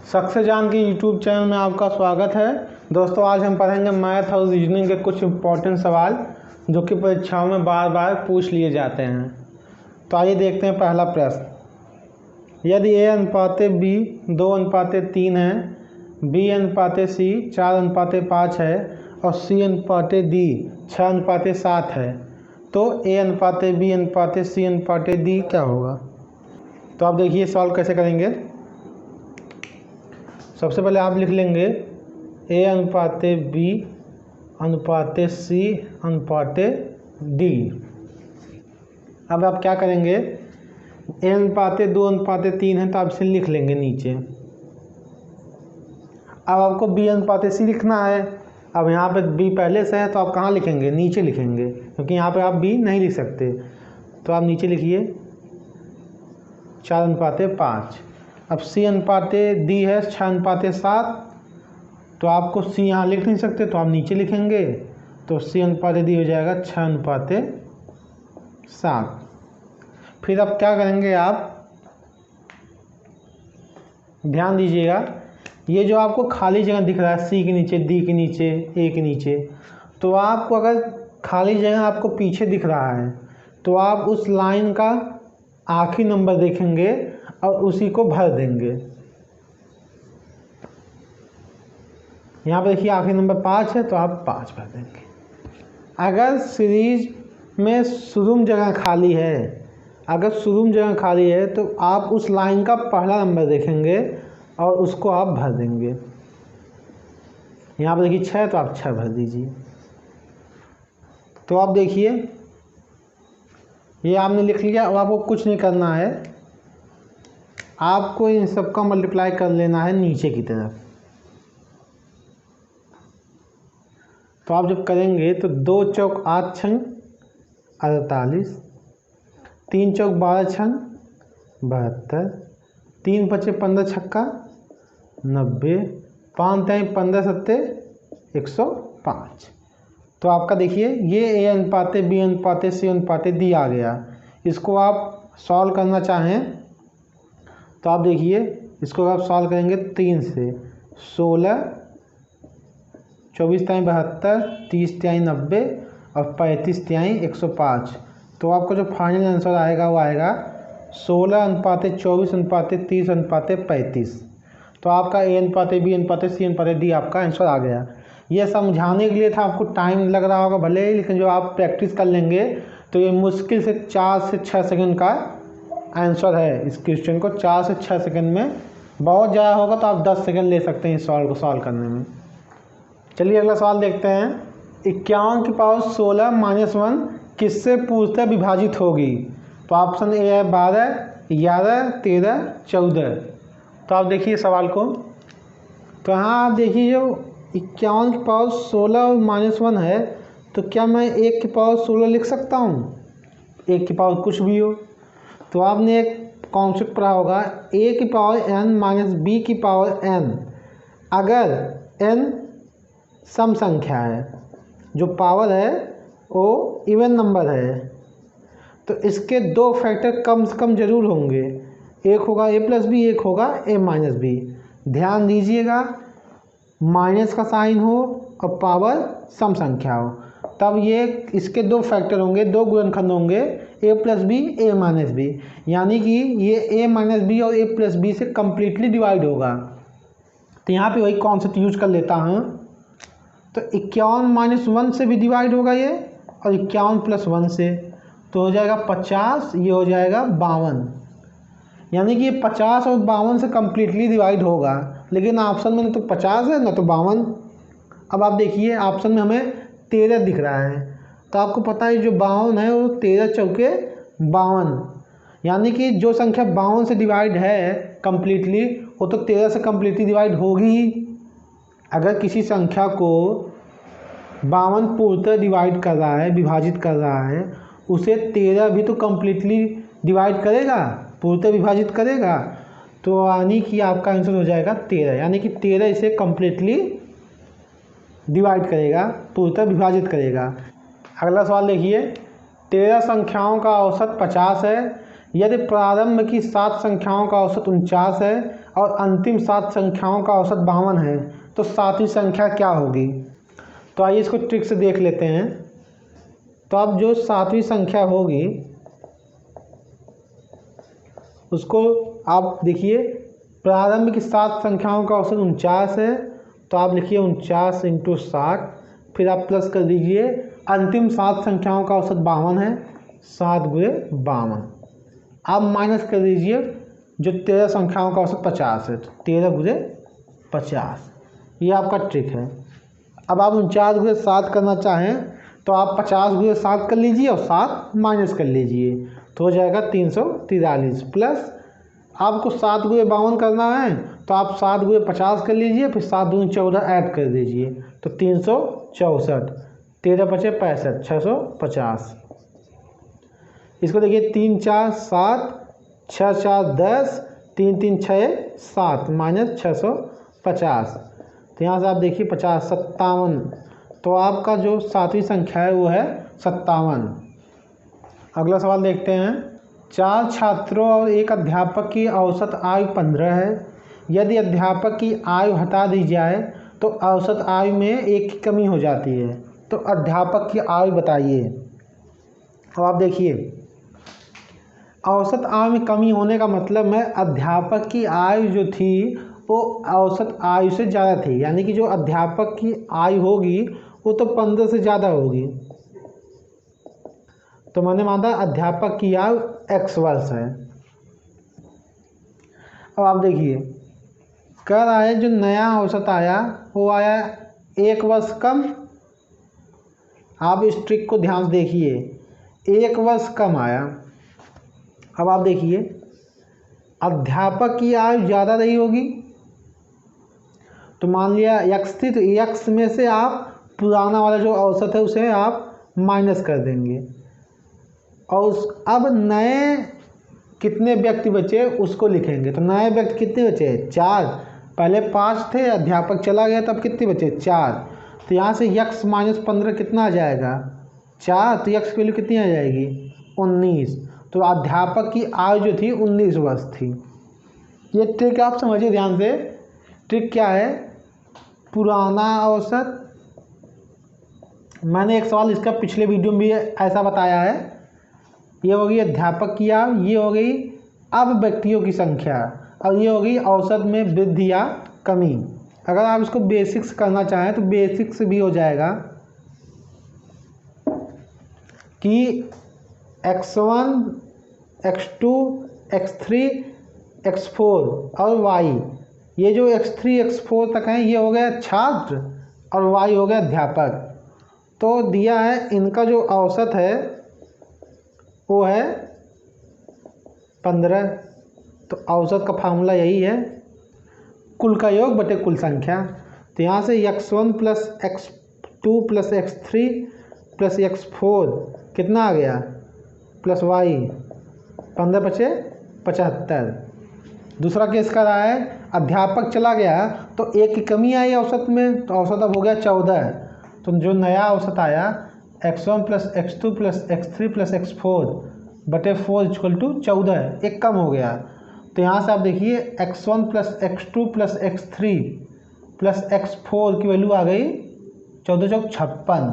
Success जान के YouTube channel में आपका स्वागत है। दोस्तों, आज हम पढ़ेंगे मैथ और रीजनिंग के कुछ इम्पोर्टेंट सवाल जो कि परीक्षाओं में बार बार पूछ लिए जाते हैं। तो आइए देखते हैं पहला प्रश्न। यदि a अनुपाते b 2:3 है, b अनुपाते c 4:5 है और c अनुपाते d 6:7 है, तो a अनुपाते b अनुपाते c अनुपाते d क्या होगा? तो आप देखिए सवाल कैसे करेंगे। सबसे पहले आप लिख लेंगे a अनुपाते b अनुपाते c अनुपाते d। अब आप क्या करेंगे, a अनुपाते 2:3 है तो आप इसे लिख लेंगे नीचे। अब आपको b अनुपाते c लिखना है। अब यहाँ पे b पहले से है तो आप कहाँ लिखेंगे? नीचे लिखेंगे, क्योंकि यहाँ पे आप b नहीं लिख सकते। तो आप नीचे लिखिए 4:5। अब c अनुपाते d है 6:7, तो आपको c यहाँ लिख नहीं सकते तो आप नीचे लिखेंगे। तो c अनुपाते d हो जाएगा 6:7। फिर अब क्या करेंगे, आप ध्यान दीजिएगा, ये जो आपको खाली जगह दिख रहा है c के नीचे, d के नीचे, a के नीचे, तो आपको अगर खाली जगह आपको पीछे दिख रहा है तो आप उस लाइन का आखिरी नंबर देखेंगे और उसी को भर देंगे। यहाँ पर देखिए आखिरी नंबर 5 है तो आप 5 भर देंगे। अगर सीरीज में शुरू में जगह खाली है, अगर शुरू में जगह खाली है तो आप उस लाइन का पहला नंबर देखेंगे और उसको आप भर देंगे। यहाँ पर देखिए 6 तो आप 6 भर दीजिए। तो आप देखिए ये आपने लिख लिया। अब आपको कुछ नहीं करना है, आपको इन सब का मल्टीप्लाई कर लेना है नीचे की तरफ। तो आप जब करेंगे तो 2 चौक 8 छंग 48, 3 चौक 12 छंग 72, 3 पचे 15 छक्का 90, 5 तिहाई 15 सत्ते 105। तो आपका देखिए ये a अनुपाते b अनुपाते c अनुपाते d आ गया। इसको आप सॉल्व करना चाहें तो आप देखिए, इसको आप सॉल्व करेंगे 3 से 16, 24 तिहाई 72, 30 तिहाई 90 और 35 तिहाई 105। तो आपको जो फाइनल आंसर आएगा वो आएगा 16:24:30:35। तो आपका a अनुपाते b अनुपाते c अनुपाते d आपका आंसर आ गया। ये समझाने के लिए था, आपको टाइम लग रहा होगा भले ही, लेकिन जो आप प्रैक्टिस कर लेंगे तो ये मुश्किल से 4 से 6 सेकंड का आंसर है। इस क्वेश्चन को 4 से 6 सेकंड में, बहुत ज़्यादा होगा तो आप 10 सेकंड ले सकते हैं इस सवाल को सॉल्व करने में। चलिए अगला सवाल देखते हैं। 51⁻16 - 1 किससे पूर्णतः विभाजित होगी? तो ऑप्शन ए है 12, 11, 13, 14। तो आप देखिए सवाल को। तो यहाँ आप देखिए जो 51⁻16 और -1 है, तो क्या मैं 1⁻16 लिख सकता हूँ? 1 कुछ भी हो। तो आपने एक कॉन्सेप्ट पढ़ा होगा a⁻n - b⁻n। अगर n सम संख्या है, जो पावर है वो इवन नंबर है, तो इसके 2 फैक्टर कम से कम जरूर होंगे। एक होगा a+b, एक होगा a-b। ध्यान दीजिएगा, माइनस का साइन हो और पावर सम संख्या हो, तब ये इसके 2 फैक्टर होंगे, 2 गुणनखंड होंगे, a+b a-b। यानी कि ये a-b और a+b से कम्प्लीटली डिवाइड होगा। तो यहाँ पे वही कॉन्सेप्ट यूज कर लेता हूँ। तो 51 - 1 से भी डिवाइड होगा ये, और 51 + 1 से, तो हो जाएगा 50, ये हो जाएगा 52। यानी कि ये 50 और 52 से कम्प्लीटली डिवाइड होगा, लेकिन ऑप्शन में न तो 50 है न तो 52। अब आप देखिए ऑप्शन में हमें 13 दिख रहा है, तो आपको पता है जो 52 है वो 13 चौके 52, यानी कि जो संख्या 52 से डिवाइड है कम्प्लीटली, वो तो 13 से कम्प्लीटली डिवाइड होगी ही। अगर किसी संख्या को 52 पूर्णतः डिवाइड कर रहा है, विभाजित कर रहा है, उसे 13 भी तो कम्प्लीटली डिवाइड करेगा, पूर्णतः विभाजित करेगा। तो यानी कि आपका आंसर हो जाएगा 13, यानी कि 13 इसे कम्प्लीटली डिवाइड करेगा, पूर्णतः विभाजित करेगा। अगला सवाल देखिए। 13 संख्याओं का औसत 50 है। यदि प्रारंभ की 7 संख्याओं का औसत 49 है और अंतिम 7 संख्याओं का औसत 52 है, तो 7वीं संख्या क्या होगी? तो आइए इसको ट्रिक से देख लेते हैं। तो अब जो 7वीं संख्या होगी उसको आप देखिए, प्रारंभ की 7 संख्याओं का औसत 49 है, तो आप लिखिए 49 × 60, फिर आप प्लस कर दीजिए अंतिम 7 संख्याओं का औसत 52 है, 7 × 52। आप माइनस कर दीजिए जो 13 संख्याओं का औसत 50 है, तो 13 × 50। ये आपका ट्रिक है। अब आप 49 × 7 करना चाहें तो आप 50 × 7 कर लीजिए और 7 माइनस कर लीजिए, तो हो जाएगा 343, प्लस आपको 7 × 52 करना है तो आप 7 × 50 कर लीजिए, फिर 7 दूनी 14 ऐड कर दीजिए, तो 364, 13 × 5 = 65, 650। इसको देखिए 3 4 7, 6 4 10, 3 3 6 7 माइनस 650। तो यहाँ से आप देखिए 50 57, तो आपका जो 7वीं संख्या है वो है 57। अगला सवाल देखते हैं। 4 छात्रों और 1 अध्यापक की औसत आयु 15 है। यदि अध्यापक की आयु हटा दी जाए तो औसत आयु में 1 की कमी हो जाती है, तो अध्यापक की आयु बताइए। अब आप देखिए, औसत आयु में कमी होने का मतलब है अध्यापक की आयु जो थी वो औसत आयु से ज़्यादा थी, यानी कि जो अध्यापक की आयु होगी वो तो 15 से ज़्यादा होगी। तो मैंने माना अध्यापक की आयु x वर्ष है। अब आप देखिए, कह रहा है जो नया औसत आया वो आया 1 वर्ष कम। आप इस ट्रिक को ध्यान से देखिए, 1 वर्ष कम आया। अब आप देखिए, अध्यापक की आयु ज़्यादा रही होगी, तो मान लिया x थी, तो x में से आप पुराना वाला जो औसत है उसे आप माइनस कर देंगे, और अब नए कितने व्यक्ति बचे उसको लिखेंगे। तो नए व्यक्ति कितने बचे? 4। पहले 5 थे, अध्यापक चला गया, तब कितने बचे? 4। तो यहाँ से x - 15 कितना आ जाएगा? 4। तो x की वैल्यू कितनी आ जाएगी? 19। तो अध्यापक की आयु जो थी 19 वर्ष थी। ये ट्रिक आप समझिए ध्यान से। ट्रिक क्या है? पुराना औसत, मैंने एक सवाल इसका पिछले वीडियो में भी ऐसा बताया है। ये हो गई अध्यापक की आयु, ये हो गई अब व्यक्तियों की संख्या, और ये हो गई औसत में वृद्धि या कमी। अगर आप इसको बेसिक्स करना चाहें तो बेसिक्स भी हो जाएगा कि x1, x2, x3, x4 और y, ये जो x3, x4 तक हैं ये हो गया छात्र और y हो गया अध्यापक। तो दिया है इनका जो औसत है वो है 15। तो औसत का फार्मूला यही है, कुल का योग बटे कुल संख्या। तो यहाँ से x1 + x2 + x3 + x4 कितना आ गया? Plus y, 15 × 5 = 75। दूसरा केस का रहा है अध्यापक चला गया तो 1 की कमी आई औसत में, तो औसत अब हो गया 14। तो जो नया औसत आया x1 + x2 + x3 + x4 बटे 4 = 14, 1 कम हो गया। तो यहाँ से आप देखिए x1 + x2 + x3 + x4 की वैल्यू आ गई 14 × 56।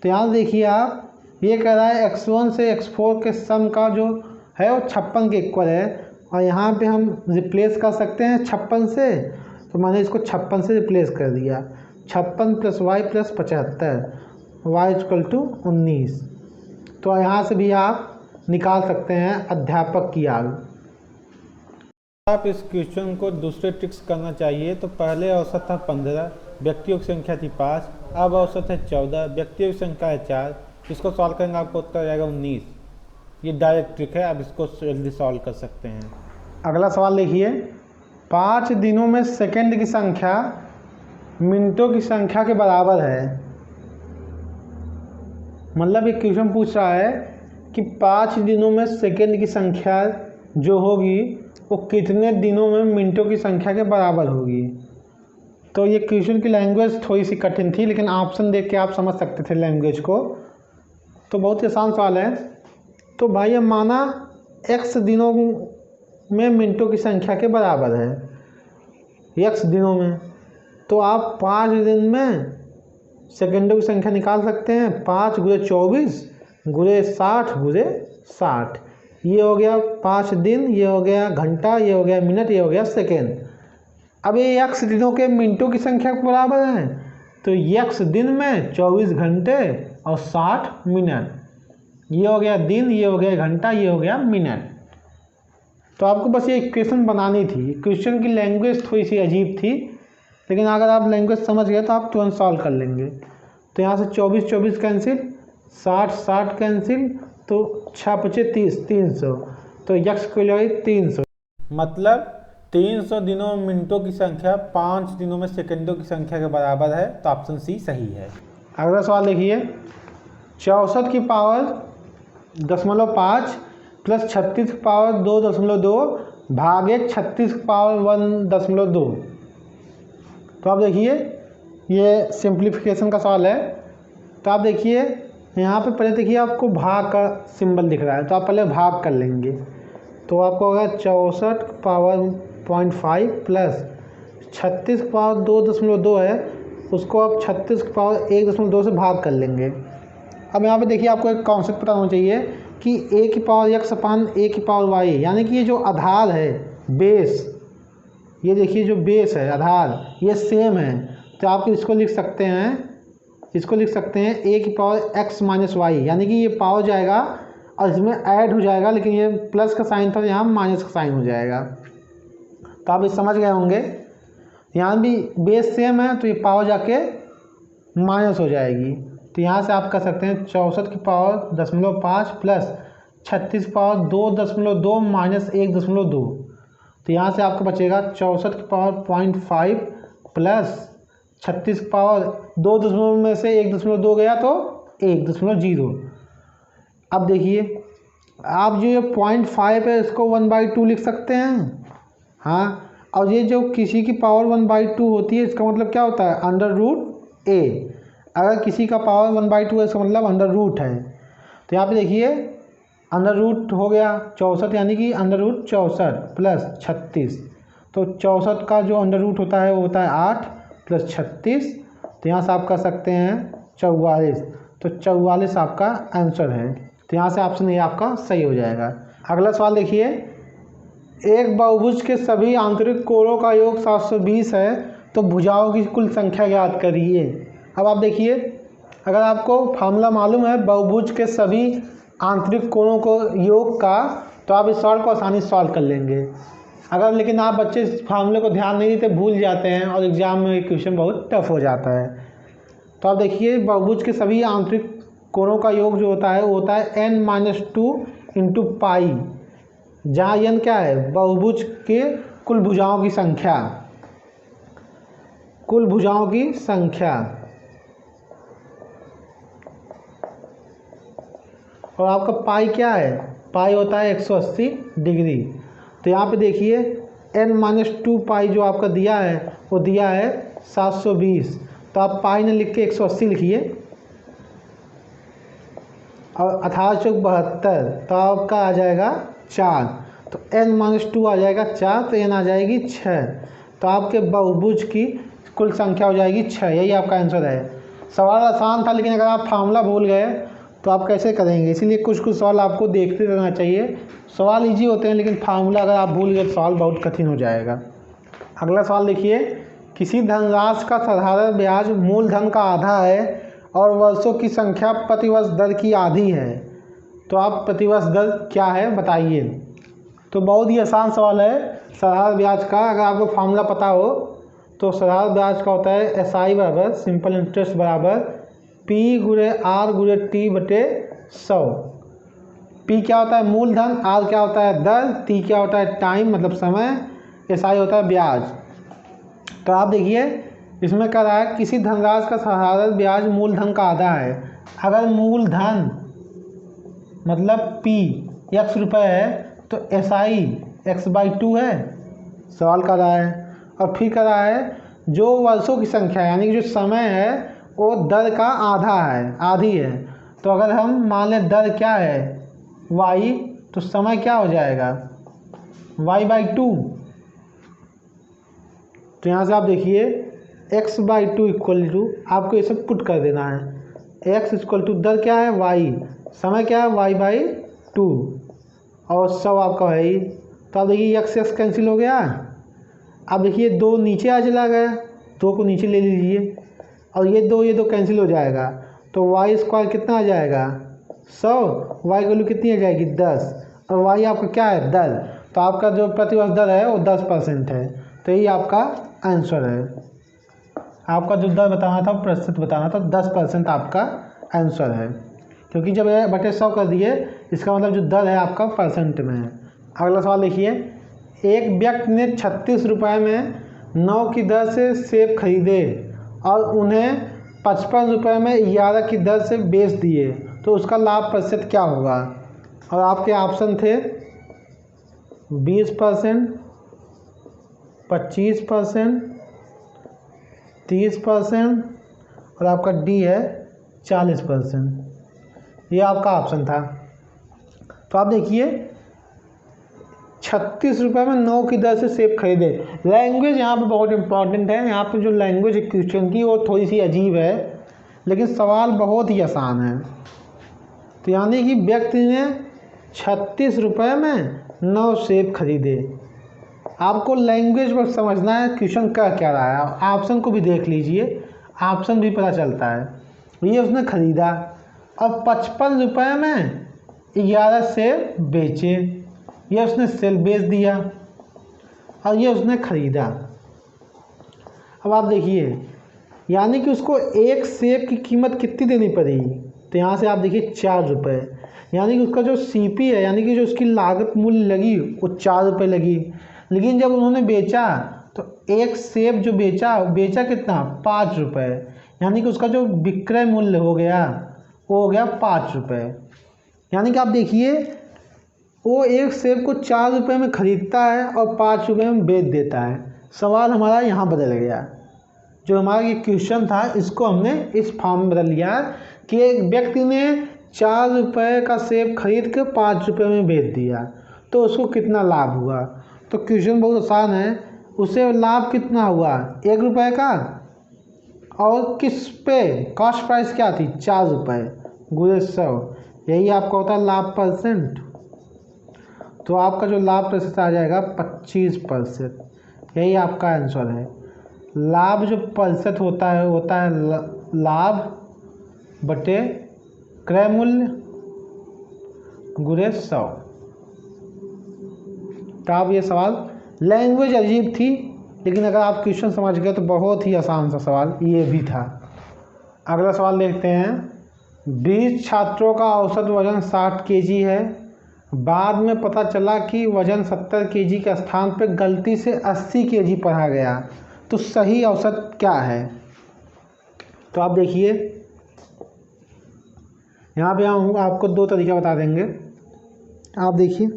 तो यहाँ देखिए आप, ये कह रहा है x1 से x4 के सम का जो है वो 56 के इक्वल है, और यहाँ पे हम रिप्लेस कर सकते हैं 56 से। तो मैंने इसको 56 से रिप्लेस कर दिया, 56 + y + 75, y = 19। तो यहाँ से भी आप निकाल सकते हैं अध्यापक की आयु। आप इस क्वेश्चन को दूसरे ट्रिक्स करना चाहिए तो पहले औसत था 15, व्यक्तियों की संख्या थी 5, अब औसत है 14, व्यक्तियों की संख्या है 4। इसको सॉल्व करेंगे आपको उत्तर आएगा 19। ये डायरेक्ट ट्रिक है, आप इसको जल्दी सॉल्व कर सकते हैं। अगला सवाल देखिए, 5 दिनों में सेकंड की संख्या मिनटों की संख्या के बराबर है। मतलब ये क्वेश्चन पूछ रहा है कि 5 दिनों में सेकंड की संख्या जो होगी वो कितने दिनों में मिनटों की संख्या के बराबर होगी। तो ये क्वेश्चन की लैंग्वेज थोड़ी सी कठिन थी, लेकिन ऑप्शन देख के आप समझ सकते थे लैंग्वेज को। तो बहुत ही आसान सवाल है। तो भाई अब माना x दिनों में मिनटों की संख्या के बराबर है, x दिनों में, तो आप 5 दिन में सेकेंडों की संख्या निकाल सकते हैं। 5 गुणे 24 गुणे 60 गुणे 60, ये हो गया 5 दिन, ये हो गया घंटा, ये हो गया मिनट, ये हो गया सेकेंड। अब ये x दिनों के मिनटों की संख्या के बराबर है, तो x दिन में 24 घंटे और 60 मिनट, ये हो गया दिन, ये हो गया घंटा, ये हो गया मिनट। तो आपको बस ये इक्वेशन बनानी थी। क्वेश्चन की लैंग्वेज थोड़ी सी अजीब थी, लेकिन अगर आप लैंग्वेज समझ गए तो आप तुरंत सॉल्व कर लेंगे। तो यहाँ से 24 24 कैंसिल, 60 60 कैंसिल, तो 6 पचे 30, 300, तो x को लगे 300। मतलब 300 दिनों में मिनटों की संख्या 5 दिनों में सेकंडों की संख्या के बराबर है, तो ऑप्शन सी सही है। अगला सवाल देखिए, 64 की पावर 0.5 प्लस 36 की पावर 2.2 भागे 36 की पावर 1.2। तो आप देखिए ये सिंप्लीफिकेशन का सवाल है। तो आप देखिए यहाँ पे पहले देखिए आपको भाग का सिंबल दिख रहा है, तो आप पहले भाग कर लेंगे। तो आपको होगा 64 पावर 0.5 प्लस 36 पावर 2.2 है, उसको आप 36 पावर 1.2 से भाग कर लेंगे। अब यहाँ पे देखिए आपको एक कॉन्सेप्ट पता होना चाहिए कि a की पावर x अपान a की पावर y, यानी कि ये जो आधार है बेस, ये देखिए जो बेस है आधार, ये सेम है। तो आप इसको लिख सकते हैं, इसको लिख सकते हैं a की पावर x माइनस वाई, यानी कि ये पावर जाएगा और इसमें ऐड हो जाएगा, लेकिन ये प्लस का साइन था, यहाँ माइनस का साइन हो जाएगा। तो आप ये समझ गए होंगे, यहाँ भी बेस सेम है तो ये पावर जाके माइनस हो जाएगी। तो यहाँ से आप कर सकते हैं 64 की पावर 0.5 प्लस 36 पावर 2.2 माइनस 1.2। तो यहाँ से आपको बचेगा 64 की पावर 0.5 प्लस 36 पावर 2 में से 1.2 गया तो 1.0। अब देखिए आप जो ये 0.5 है इसको 1/2 लिख सकते हैं। हाँ, और ये जो किसी की पावर 1/2 होती है, इसका मतलब क्या होता है, √a। अगर किसी का पावर 1/2 है इसका मतलब अंडर रूट है। तो यहाँ पे देखिए अंडर रूट हो गया 64, यानी कि √64 प्लस 36। तो 64 का जो अंडर रूट होता है वो होता है 8 प्लस 36। तो यहाँ से आप कर सकते हैं 44। तो 44 आपका आंसर है। तो यहाँ से ऑप्शन ए आपका सही हो जाएगा। अगला सवाल देखिए, एक बहुभुज के सभी आंतरिक कोणों का योग 720 है, तो भुजाओं की कुल संख्या ज्ञात करिए। अब आप देखिए, अगर आपको फार्मूला मालूम है बहुभुज के सभी आंतरिक कोणों को योग का, तो आप इस सवाल को आसानी से सॉल्व कर लेंगे। अगर लेकिन आप बच्चे इस फार्मूले को ध्यान नहीं देते, भूल जाते हैं और एग्जाम में क्वेश्चन बहुत टफ हो जाता है। तो आप देखिए बहुभुज के सभी आंतरिक कोणों का योग जो होता है वो होता है n-2 इंटू पाई, जहाँ n क्या है, बहुभुज के कुल भुजाओं की संख्या, कुल भुजाओं की संख्या। और आपका पाई क्या है, पाई होता है 180 डिग्री। तो यहाँ पे देखिए n-2 पाई जो आपका दिया है वो दिया है 720। तो आप पाई ने लिख के 180 लिखिए, और 1872, तो आपका आ जाएगा 4। तो n-2 आ जाएगा 4, तो n आ जाएगी 6। तो आपके बहुभुज की कुल संख्या हो जाएगी 6। यही आपका आंसर है। सवाल आसान था, लेकिन अगर आप फार्मूला भूल गए तो आप कैसे करेंगे, इसीलिए कुछ कुछ सवाल आपको देखते रहना चाहिए। सवाल इजी होते हैं, लेकिन फार्मूला अगर आप भूल गए तो सवाल बहुत कठिन हो जाएगा। अगला सवाल देखिए, किसी धनराशि का साधारण ब्याज मूलधन का आधा है और वर्षों की संख्या प्रतिवर्ष दर की आधी है, तो आप प्रतिवर्ष दर क्या है बताइए। तो बहुत ही आसान सवाल है साधारण ब्याज का। अगर आपको फार्मूला पता हो तो साधारण ब्याज का होता है SI बराबर सिंपल इंटरेस्ट बराबर P गुणे R गुणे T बटे 100। P क्या होता है मूलधन, R क्या होता है दर, T क्या होता है टाइम मतलब समय, SI होता है ब्याज। तो आप देखिए इसमें कह रहा है किसी धनराशि का साधारण ब्याज मूलधन का आधा है। अगर मूलधन मतलब P x रुपये है तो SI x/2 है, सवाल कर रहा है। और फिर कर रहा है जो वर्षों की संख्या यानी कि जो समय है वो दर का आधा है, आधी है। तो अगर हम मान लें दर क्या है y, तो समय क्या हो जाएगा y/2। तो यहाँ से आप देखिए x/2 इक्वल टू आपको ये सब पुट कर देना है। x इक्वल टू दर क्या है y, समय क्या है y/2 और सब आपका है ही। तो आप देखिए x कैंसिल हो गया। अब देखिए 2 नीचे आ चला गया, 2 को नीचे ले लीजिए और ये दो कैंसिल हो जाएगा। तो y² कितना आ जाएगा 100, y की वैल्यू कितनी आ जाएगी 10 और y आपका क्या है दर। तो आपका जो प्रतिवर्ष दर है वो 10% है। तो यही आपका आंसर है। आपका जो दर बताना था प्रतिशत बताना था 10% आपका आंसर है, क्योंकि जब ये बटे 100 कर दिए इसका मतलब जो दर है आपका परसेंट में है। अगला सवाल देखिए, एक व्यक्ति ने 36 रुपये में 9 की दर से सेब खरीदे और उन्हें 55 रुपये में 11 की दर से बेच दिए, तो उसका लाभ प्रतिशत क्या होगा। और आपके ऑप्शन थे 20%, 25%, 30% और आपका डी है 40%। ये आपका ऑप्शन था। तो आप देखिए 36 रुपये में 9 की दर से सेब खरीदे। लैंग्वेज यहाँ पे बहुत इंपॉर्टेंट है। यहाँ पे जो लैंग्वेज क्वेश्चन की वो थोड़ी सी अजीब है, लेकिन सवाल बहुत ही आसान है। तो यानी कि व्यक्ति ने 36 रुपये में 9 सेब खरीदे। आपको लैंग्वेज पर समझना है क्वेश्चन कह क्या रहा है। ऑप्शन को भी देख लीजिए, ऑप्शन भी पता चलता है। ये उसने खरीदा और 55 रुपये में 11 सेब बेचे। ये उसने सेल बेच दिया और ये उसने खरीदा। अब आप देखिए यानी कि उसको एक सेब की कीमत कितनी देनी पड़ेगी। तो यहाँ से आप देखिए 4 रुपये, यानी कि उसका जो CP है यानी कि जो उसकी लागत मूल्य लगी वो 4 रुपये लगी। लेकिन जब उन्होंने बेचा तो एक सेब जो बेचा कितना 5 रुपये, यानी कि उसका जो विक्रय मूल्य हो गया वो हो गया 5 रुपये। यानी कि आप देखिए वो एक सेब को 4 रुपये में ख़रीदता है और 5 रुपये में बेच देता है। सवाल हमारा यहाँ बदल गया। जो हमारा ये क्वेश्चन था इसको हमने इस फॉर्म में बदल लिया कि एक व्यक्ति ने 4 रुपये का सेब खरीद के 5 रुपये में बेच दिया, तो उसको कितना लाभ हुआ। तो क्वेश्चन बहुत आसान है। उसे लाभ कितना हुआ 1 रुपये का, और किस पे कॉस्ट प्राइस क्या थी 4 रुपये गुणे 100, यही आपका होता है लाभ परसेंट। तो आपका जो लाभ प्रतिशत आ जाएगा 25%। यही आपका आंसर है। लाभ जो प्रतिशत होता है लाभ बटे क्रय मूल्य गुणे 100। तो आप ये सवाल लैंग्वेज अजीब थी, लेकिन अगर आप क्वेश्चन समझ गए तो बहुत ही आसान सा सवाल ये भी था। अगला सवाल देखते हैं। 20 छात्रों का औसत वजन 60 केजी है। बाद में पता चला कि वजन 70 केजी के स्थान पर गलती से 80 केजी पढ़ा गया, तो सही औसत क्या है। तो आप देखिए यहाँ पे हम आपको 2 तरीका बता देंगे। आप देखिए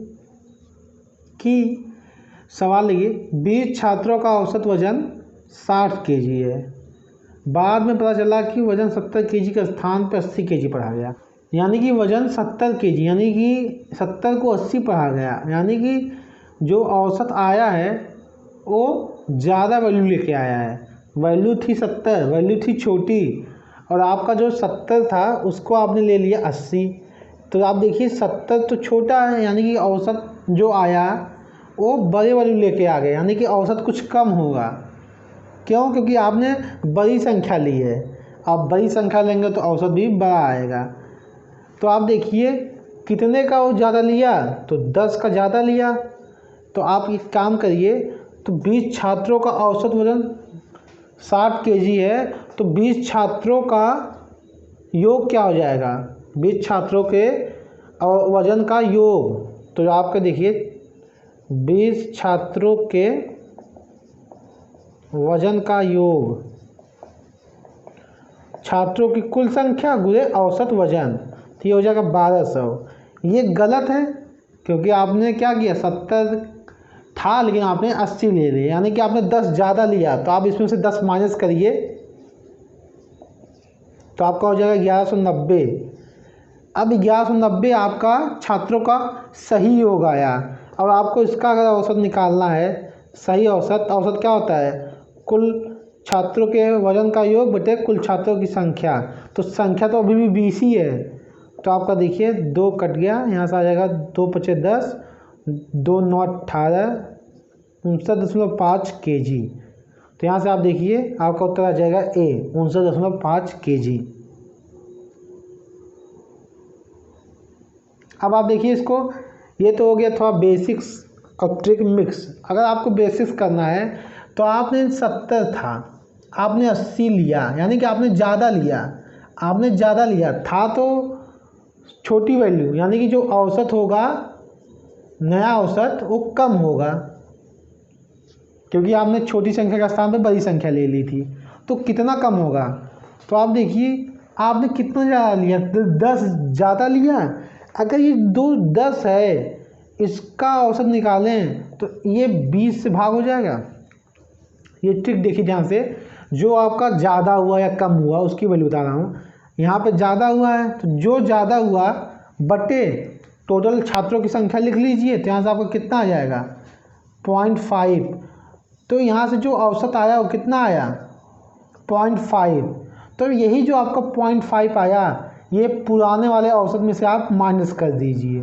कि सवाल लिखिए 20 छात्रों का औसत वजन 60 केजी है। बाद में पता चला कि वजन 70 केजी के स्थान पर 80 केजी पढ़ा गया। यानी कि वजन 70 केजी यानी कि 70 को 80 पढ़ा गया, यानी कि जो औसत आया है वो ज़्यादा वैल्यू लेके आया है। वैल्यू थी 70, वैल्यू थी छोटी, और आपका जो 70 था उसको आपने ले लिया 80। तो आप देखिए 70 तो छोटा है, यानी कि औसत जो आया वो बड़े वैल्यू लेके आ गए, यानी कि औसत कुछ कम होगा। क्यों? क्योंकि आपने बड़ी संख्या ली है। आप बड़ी संख्या लेंगे तो औसत भी बड़ा आएगा। तो आप देखिए कितने का वो ज़्यादा लिया, तो 10 का ज़्यादा लिया। तो आप एक काम करिए, तो 20 छात्रों का औसत वजन 60 केजी है, तो 20 छात्रों का योग क्या हो जाएगा 20 छात्रों के वजन का योग। तो आपके देखिए 20 छात्रों के वजन का योग छात्रों की कुल संख्या गुणे औसत वजन, तो ये हो जाएगा 1200। ये गलत है क्योंकि आपने क्या किया 70 था लेकिन आपने 80 ले लिया, यानी कि आपने 10 ज़्यादा लिया। तो आप इसमें से 10 माइनस करिए तो आपका हो जाएगा 1190। अब 1190 आपका छात्रों का सही योग आया। अब आपको इसका अगर औसत निकालना है, सही औसत क्या होता है कुल छात्रों के वजन का योग बटे कुल छात्रों की संख्या। तो संख्या तो अभी भी 20 ही है, तो आपका देखिए 2 कट गया, यहाँ से आ जाएगा 2 पचे 10, 2 9 18, 59.5 kg। तो यहाँ से आप देखिए आपका उत्तर आ जाएगा ए 59.5 kg। अब आप देखिए इसको, ये तो हो गया थोड़ा बेसिक्स और ट्रिक मिक्स। अगर आपको बेसिक्स करना है तो आपने 70 था, आपने 80 लिया, यानी कि आपने ज़्यादा लिया था तो छोटी वैल्यू यानी कि जो औसत होगा, नया औसत वो कम होगा, क्योंकि आपने छोटी संख्या के स्थान पर बड़ी संख्या ले ली थी। तो कितना कम होगा, तो आप देखिए आपने कितना ज़्यादा लिया, 10 ज़्यादा लिया। अगर ये 10 है, इसका औसत निकालें तो ये 20 से भाग हो जाएगा। ये ट्रिक देखिए ध्यान से, जो आपका ज़्यादा हुआ या कम हुआ उसकी वैल्यू बता रहा हूँ। यहाँ पे ज़्यादा हुआ है तो जो ज़्यादा हुआ बटे टोटल छात्रों की संख्या लिख लीजिए, तो यहाँ से आपका कितना आ जाएगा 0.5। तो यहाँ से जो औसत आया वो कितना आया 0.5। तो यही जो आपका 0.5 आया, ये पुराने वाले औसत में से आप माइनस कर दीजिए,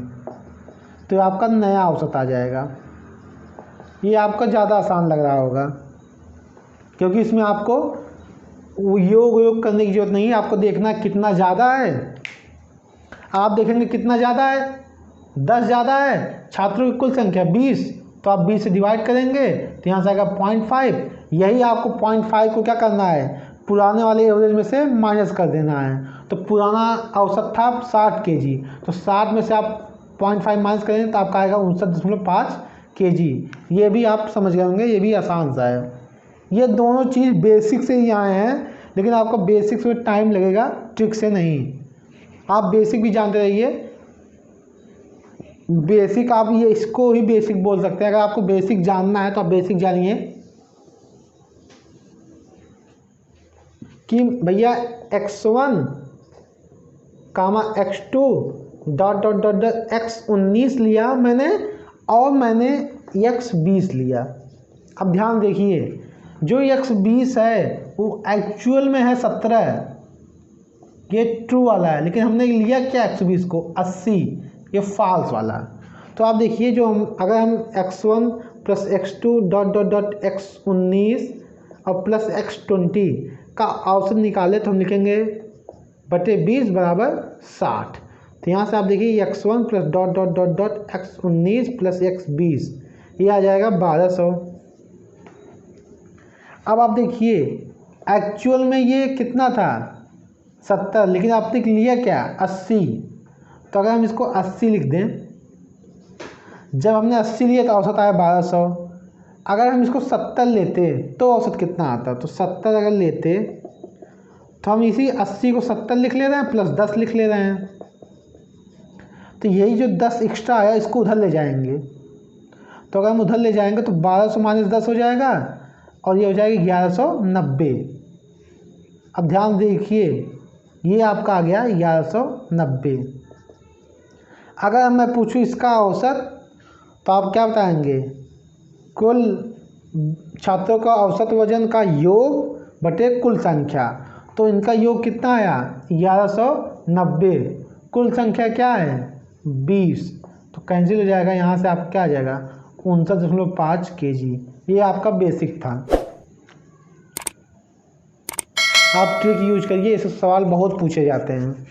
तो आपका नया औसत आ जाएगा। ये आपका ज़्यादा आसान लग रहा होगा, क्योंकि इसमें आपको योग करने की जरूरत नहीं है। आपको देखना कितना ज़्यादा है, आप देखेंगे कितना ज़्यादा है, 10 ज़्यादा है, छात्रों की कुल संख्या 20, तो आप 20 से डिवाइड करेंगे तो यहाँ से आएगा 0.5। यही आपको 0.5 को क्या करना है, पुराने वाले एवरेज में से माइनस कर देना है। तो पुराना औसत था 60 kg, तो 60 में से आप 0.5 माइनस करेंगे तो आपका आएगा 59.5 kg। ये भी आप समझ गए होंगे, ये भी आसान सा है। ये दोनों चीज़ बेसिक से ही आए हैं, लेकिन आपको बेसिक्स में टाइम लगेगा, ट्रिक से नहीं। आप बेसिक भी जानते रहिए, बेसिक आप ये इसको ही बेसिक बोल सकते हैं। अगर आपको बेसिक जानना है तो आप बेसिक जानिए कि भैया x1 कामा x2 dot dot dot dot x19 लिया मैंने और मैंने x20 लिया। अब ध्यान देखिए, जो x20 है वो एक्चुअल में है 17, ये ट्रू वाला है, लेकिन हमने लिया क्या x20 को 80, ये फॉल्स वाला। तो आप देखिए जो अगर हम x1 plus x2 dot dot dot x19 और प्लस x20 का औसत निकाले तो हम लिखेंगे बटे 20 बराबर 60। तो यहाँ से आप देखिए x1 plus dot dot dot dot x19 plus x20, ये आ जाएगा 1200। अब आप देखिए एक्चुअल में ये कितना था 70, लेकिन आपने लिया क्या 80। तो अगर हम इसको 80 लिख दें, जब हमने 80 लिया तो औसत आया 1200। अगर हम इसको 70 लेते तो औसत कितना आता, तो 70 अगर लेते तो हम इसी 80 को 70 लिख ले रहे हैं प्लस 10 लिख ले रहे हैं। तो यही जो 10 एक्स्ट्रा आया इसको उधर ले जाएंगे, तो अगर हम उधर ले जाएंगे तो 1200 माइनस 10 हो जाएगा और ये हो जाएगी 1190। अब ध्यान देखिए, ये आपका आ गया 1190। अगर मैं पूछूं इसका औसत, तो आप क्या बताएंगे, कुल छात्रों का औसत वजन का योग बटे कुल संख्या। तो इनका योग कितना आया 1190, कुल संख्या क्या है 20, तो कैंसिल हो जाएगा। यहाँ से आप क्या आ जाएगा 59.5 kg। ये आपका बेसिक था। आप ट्रिक यूज करिए, इस सवाल बहुत पूछे जाते हैं।